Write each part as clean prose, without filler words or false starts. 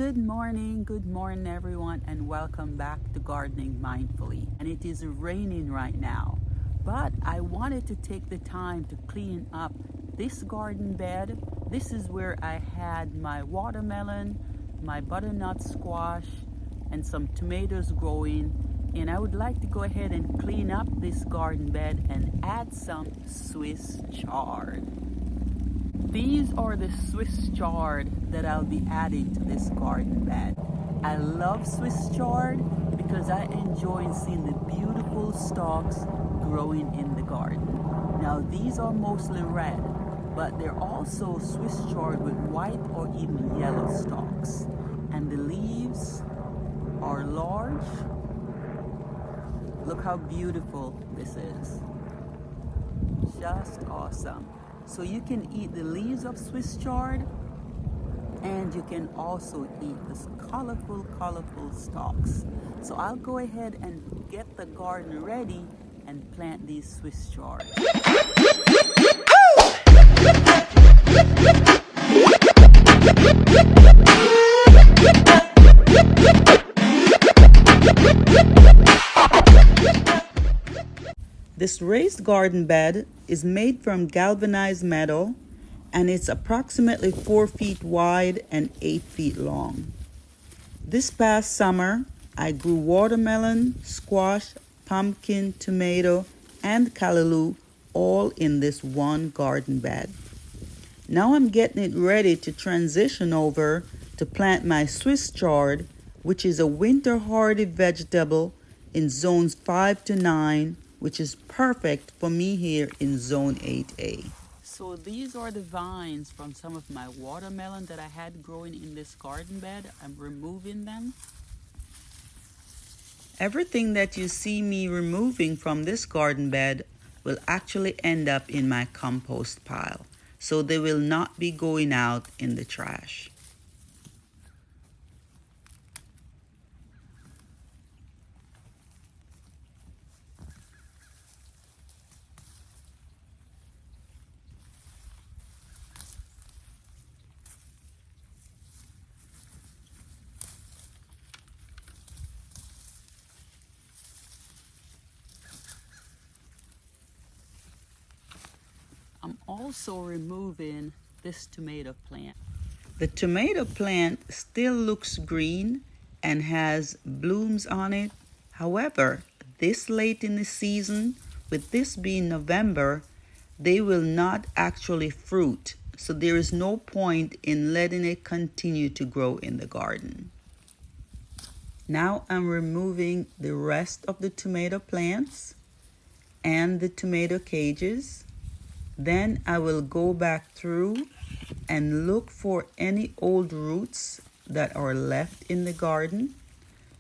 Good morning everyone, and welcome back to Gardening Mindfully. And it is raining right now, but I wanted to take the time to clean up this garden bed. This is where I had my watermelon, my butternut squash, and some tomatoes growing. And I would like to go ahead and clean up this garden bed and add some Swiss chard. These are the Swiss chard that I'll be adding to this garden bed. I love Swiss chard because I enjoy seeing the beautiful stalks growing in the garden. Now these are mostly red, but they're also Swiss chard with white or even yellow stalks. And the leaves are large. Look how beautiful this is. Just awesome. So you can eat the leaves of Swiss chard, and you can also eat this colorful stalks. So I'll go ahead and get the garden ready and plant these Swiss chard. This raised garden bed is made from galvanized metal, and it's approximately 4 feet wide and 8 feet long. This past summer, I grew watermelon, squash, pumpkin, tomato, and callaloo all in this one garden bed. Now I'm getting it ready to transition over to plant my Swiss chard, which is a winter hardy vegetable in zones 5 to 9, which is perfect for me here in zone 8A. So these are the vines from some of my watermelon that I had growing in this garden bed. I'm removing them. Everything that you see me removing from this garden bed will actually end up in my compost pile. So they will not be going out in the trash. I'm also removing this tomato plant. The tomato plant still looks green and has blooms on it. However, this late in the season, with this being November, they will not actually fruit. So there is no point in letting it continue to grow in the garden. Now I'm removing the rest of the tomato plants and the tomato cages. Then I will go back through and look for any old roots that are left in the garden.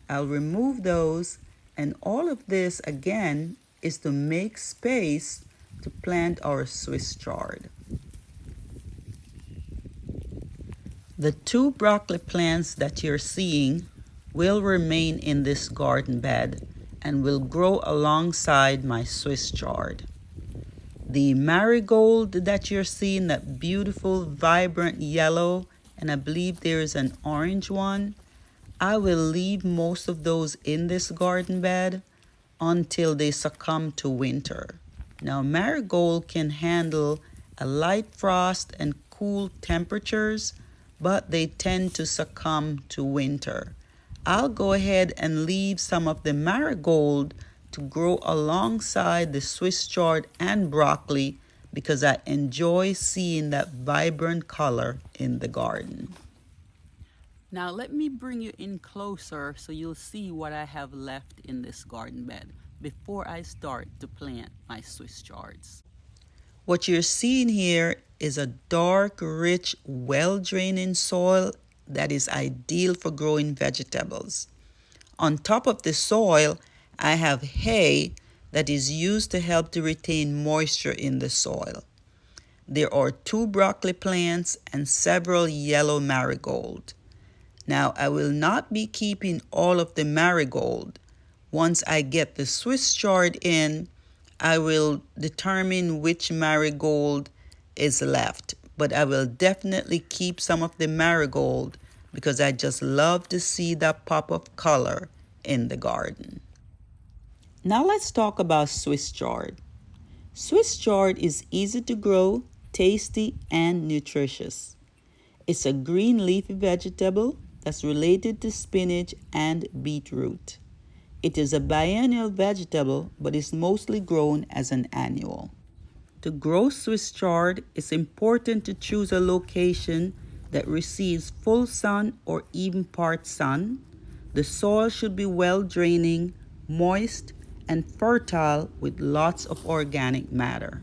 I'll remove those, and all of this again is to make space to plant our Swiss chard. The 2 broccoli plants that you're seeing will remain in this garden bed and will grow alongside my Swiss chard. The marigold that you're seeing, that beautiful vibrant yellow, and I believe there's an orange one, I will leave most of those in this garden bed until they succumb to winter. Now marigold can handle a light frost and cool temperatures, but they tend to succumb to winter. I'll go ahead and leave some of the marigold to grow alongside the Swiss chard and broccoli because I enjoy seeing that vibrant color in the garden. Now let me bring you in closer so you'll see what I have left in this garden bed before I start to plant my Swiss chards. What you're seeing here is a dark, rich, well-draining soil that is ideal for growing vegetables. On top of the soil, I have hay that is used to help to retain moisture in the soil. There are 2 broccoli plants and several yellow marigold. Now I will not be keeping all of the marigold. Once I get the Swiss chard in, I will determine which marigold is left. But I will definitely keep some of the marigold because I just love to see that pop of color in the garden. Now let's talk about Swiss chard. Swiss chard is easy to grow, tasty, and nutritious. It's a green leafy vegetable that's related to spinach and beetroot. It is a biennial vegetable but is mostly grown as an annual. To grow Swiss chard, it's important to choose a location that receives full sun or even part sun. The soil should be well draining, moist, and fertile with lots of organic matter.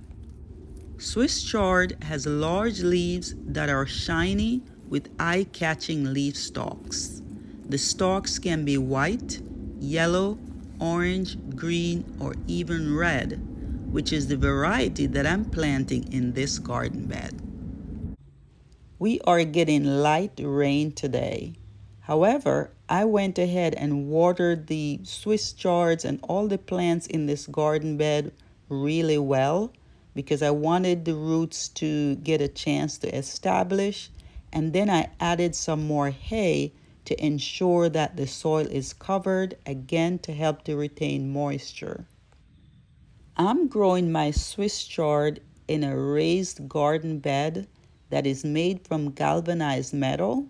Swiss chard has large leaves that are shiny with eye-catching leaf stalks. The stalks can be white, yellow, orange, green, or even red, which is the variety that I'm planting in this garden bed. We are getting light rain today. However, I went ahead and watered the Swiss chards and all the plants in this garden bed really well because I wanted the roots to get a chance to establish. And then I added some more hay to ensure that the soil is covered, again to help to retain moisture. I'm growing my Swiss chard in a raised garden bed that is made from galvanized metal.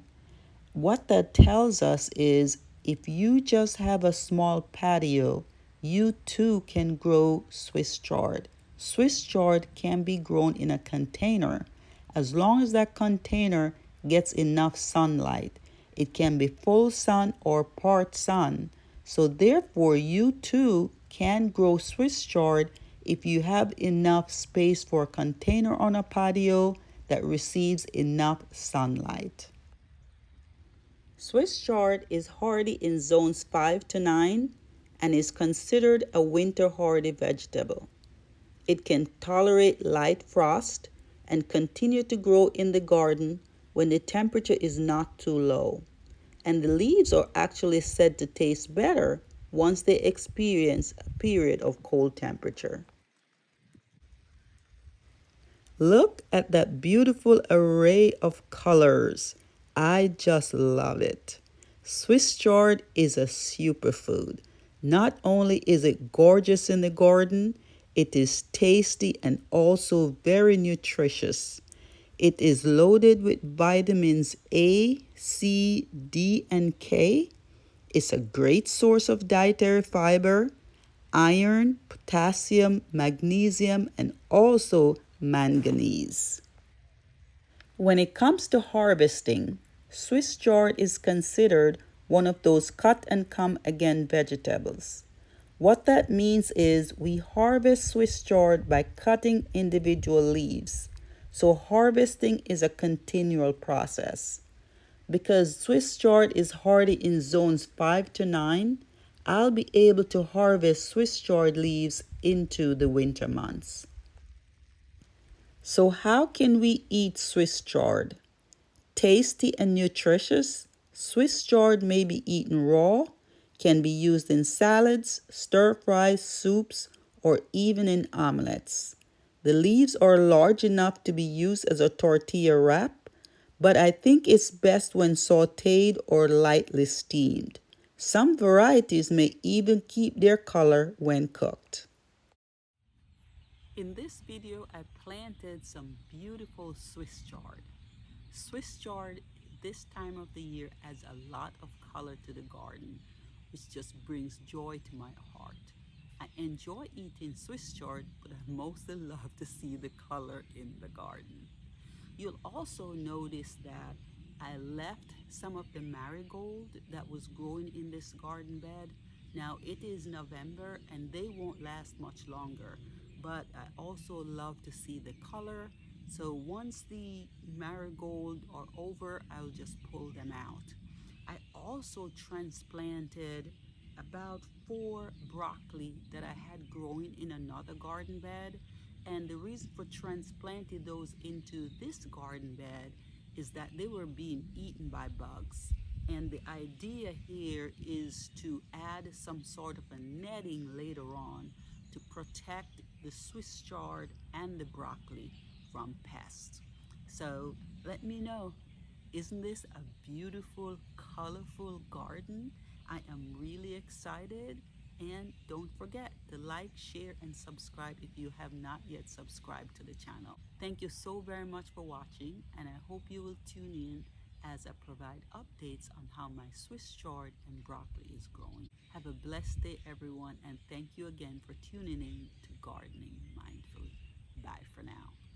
What that tells us is if you just have a small patio, you too can grow Swiss chard. Swiss chard can be grown in a container as long as that container gets enough sunlight. It can be full sun or part sun. So therefore, you too can grow Swiss chard if you have enough space for a container on a patio that receives enough sunlight. Swiss chard is hardy in zones 5 to 9 and is considered a winter hardy vegetable. It can tolerate light frost and continue to grow in the garden when the temperature is not too low. And the leaves are actually said to taste better once they experience a period of cold temperature. Look at that beautiful array of colors. I just love it. Swiss chard is a superfood. Not only is it gorgeous in the garden, it is tasty and also very nutritious. It is loaded with vitamins A, C, D, and K. It's a great source of dietary fiber, iron, potassium, magnesium, and also manganese. When it comes to harvesting, Swiss chard is considered one of those cut and come again vegetables. What that means is we harvest Swiss chard by cutting individual leaves. So harvesting is a continual process. Because Swiss chard is hardy in zones 5 to 9, I'll be able to harvest Swiss chard leaves into the winter months. So how can we eat Swiss chard? Tasty and nutritious, Swiss chard may be eaten raw, can be used in salads, stir fries, soups, or even in omelets. The leaves are large enough to be used as a tortilla wrap, but I think it's best when sauteed or lightly steamed. Some varieties may even keep their color when cooked. In this video, I planted some beautiful Swiss chard. Swiss chard this time of the year adds a lot of color to the garden, which just brings joy to my heart. I enjoy eating Swiss chard, but I mostly love to see the color in the garden. You'll also notice that I left some of the marigold that was growing in this garden bed. Now it is November and they won't last much longer, but I also love to see the color. So once the marigold are over, I'll just pull them out. I also transplanted about 4 broccoli that I had growing in another garden bed. And the reason for transplanting those into this garden bed is that they were being eaten by bugs. And the idea here is to add some sort of a netting later on to protect the Swiss chard and the broccoli from pests. So let me know Isn't this a beautiful, colorful garden? I am really excited. And don't forget to like, share, and subscribe if you have not yet subscribed to the channel. Thank you so very much for watching, and I hope you will tune in as I provide updates on how my Swiss chard and broccoli is growing. Have a blessed day, everyone, and thank you again for tuning in to Gardening Mindfully. Bye for now.